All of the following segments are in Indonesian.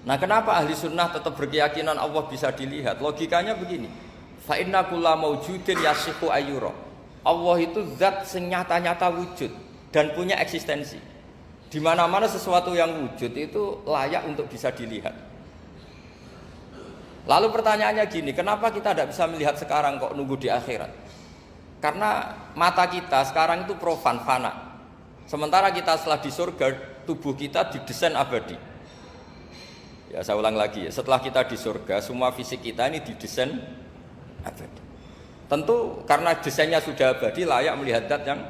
Nah, kenapa ahli sunnah tetap berkeyakinan Allah bisa dilihat? Logikanya begini. Fa inna kulla maujudin yasihu ayyura. Allah itu zat senyata-nyata wujud dan punya eksistensi. Di mana-mana sesuatu yang wujud itu layak untuk bisa dilihat. Lalu pertanyaannya gini, kenapa kita tidak bisa melihat sekarang kok nunggu di akhirat? Karena mata kita sekarang itu profan, fana. Sementara kita setelah di surga, tubuh kita didesain abadi. Ya, saya ulang lagi ya, setelah kita di surga, semua fisik kita ini didesain abadi. Tentu karena desainnya sudah abadi, layak melihat zat yang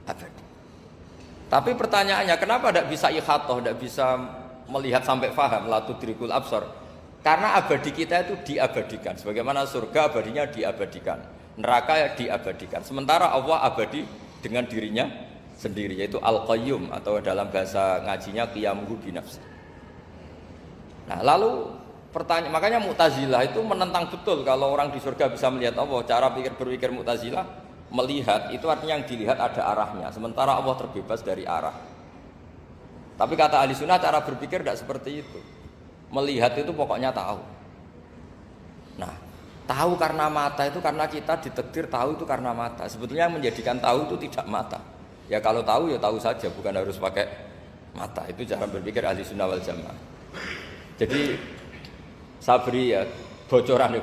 abadi. Tapi pertanyaannya, kenapa tidak bisa ikhatoh, tidak bisa melihat sampai faham, la tudrikul absar? Karena abadi kita itu diabadikan. Sebagaimana surga abadinya diabadikan, neraka ya diabadikan. Sementara Allah abadi dengan dirinya sendiri, yaitu Al-Qayyum, atau dalam bahasa ngajinya qiyamuhu binafsi. Nah, lalu pertanyaan, makanya Mu'tazilah itu menentang betul kalau orang di surga bisa melihat Allah. Cara berpikir Mu'tazilah, melihat itu artinya yang dilihat ada arahnya, sementara Allah terbebas dari arah. Tapi kata ahli sunnah, cara berpikir tidak seperti itu. Melihat itu pokoknya tahu. Nah, tahu karena mata itu karena kita ditakdir tahu itu karena mata. Sebetulnya yang menjadikan tahu itu tidak mata. Ya kalau tahu ya tahu saja, bukan harus pakai mata. Itu cara berpikir ahli sunnah wal jamaah. Jadi sabri ya bocoran.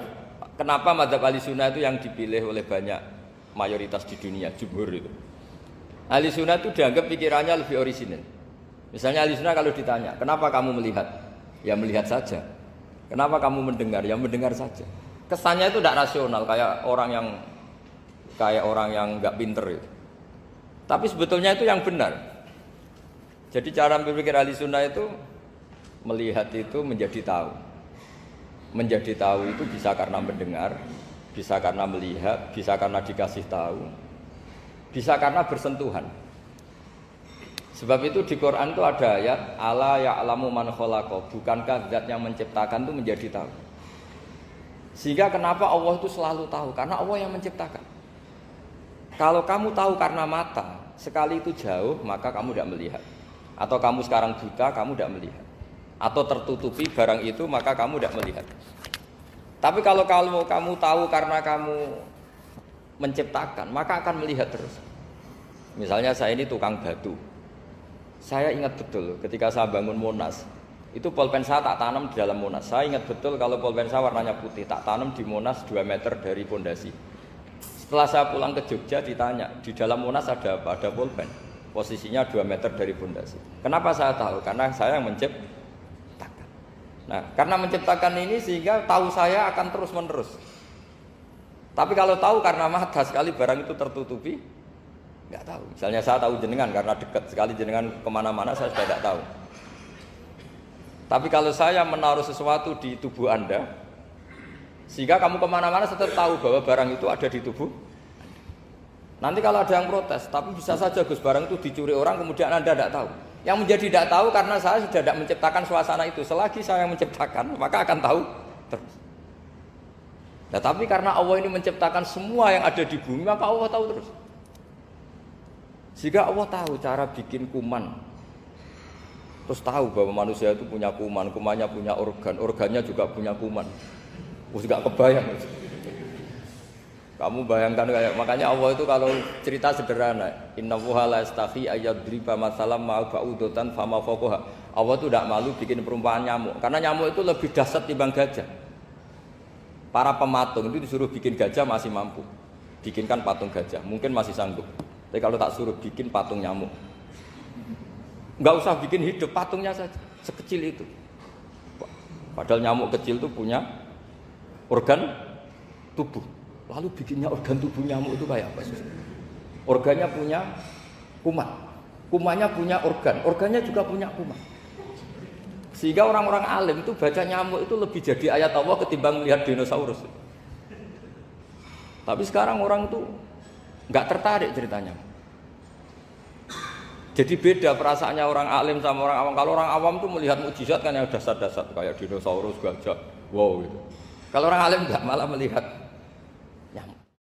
Kenapa mazhab ahli sunnah itu yang dipilih oleh banyak mayoritas di dunia, jumhur itu. Ahli sunnah itu dianggap pikirannya lebih orisinal. Misalnya ahli sunnah kalau ditanya, kenapa kamu melihat? Ya melihat saja. Kenapa kamu mendengar? Ya mendengar saja. Kesannya itu tidak rasional, kayak orang yang nggak pinter itu. Tapi sebetulnya itu yang benar. Jadi cara berpikir ahli sunnah itu melihat itu menjadi tahu. Menjadi tahu itu bisa karena mendengar, bisa karena melihat, bisa karena dikasih tahu, bisa karena bersentuhan. Sebab itu di Quran itu ada ayat ala ya'lamu man khalaqa, bukankah zat yang menciptakan itu menjadi tahu. Sehingga kenapa Allah itu selalu tahu? Karena Allah yang menciptakan. Kalau kamu tahu karena mata, sekali itu jauh, maka kamu tidak melihat. Atau kamu sekarang buta, kamu tidak melihat. Atau tertutupi barang itu, maka kamu tidak melihat. Tapi kalau kamu tahu karena kamu menciptakan, maka akan melihat terus. Misalnya saya ini tukang batu. Saya ingat betul ketika saya bangun Monas, itu polpen saya tak tanam di dalam Monas. Saya ingat betul kalau polpen saya warnanya putih, tak tanam di Monas 2 meter dari pondasi. Setelah saya pulang ke Jogja ditanya, di dalam Monas ada apa? Ada polpen, posisinya 2 meter dari pondasi. Kenapa saya tahu? Karena saya yang menciptakan. Nah, karena menciptakan ini sehingga tahu saya akan terus menerus. Tapi kalau tahu karena mata, sekali barang itu tertutupi, nggak tahu. Misalnya saya tahu jenengan karena dekat sekali jenengan kemana-mana saya sudah tidak tahu. Tapi kalau saya menaruh sesuatu di tubuh Anda, sehingga kamu kemana-mana tetap tahu bahwa barang itu ada di tubuh. Nanti kalau ada yang protes, tapi bisa saja Gus barang itu dicuri orang kemudian Anda tidak tahu. Yang menjadi tidak tahu karena saya sudah tidak menciptakan suasana itu. Selagi saya yang menciptakan, maka akan tahu terus. Nah, tapi karena Allah ini menciptakan semua yang ada di bumi, maka Allah tahu terus. Sehingga Allah tahu cara bikin kuman. Terus tahu bahwa manusia itu punya kuman, kumannya punya organ, organnya juga punya kuman. Terus gak kebayang. Kamu bayangkan kayak, makanya Allah itu kalau cerita sederhana, innallaha la yastahi ayyadriba mathalam ma ba'udatan fama fawqaha. Allah itu tidak malu bikin perumpamaan nyamuk, karena nyamuk itu lebih dahsyat timbang gajah. Para pematung itu disuruh bikin gajah masih mampu. Bikinkan patung gajah, mungkin masih sanggup. Tapi kalau tak suruh bikin patung nyamuk, nggak usah bikin hidup, patungnya saja sekecil itu. Padahal nyamuk kecil itu punya organ tubuh. Lalu bikinnya organ tubuh nyamuk itu kayak apa sih? Organnya punya kuman, kumannya punya organ, organnya juga punya kuman. Sehingga orang-orang alim itu baca nyamuk itu lebih jadi ayat Allah ketimbang melihat dinosaurus. Tapi sekarang orang itu nggak tertarik ceritanya. Jadi beda perasaannya orang alim sama orang awam. Kalau orang awam tuh melihat mukjizat kan yang dasar-dasar kayak dinosaurus, gajah, wow gitu. Kalau orang alim nggak, malah melihat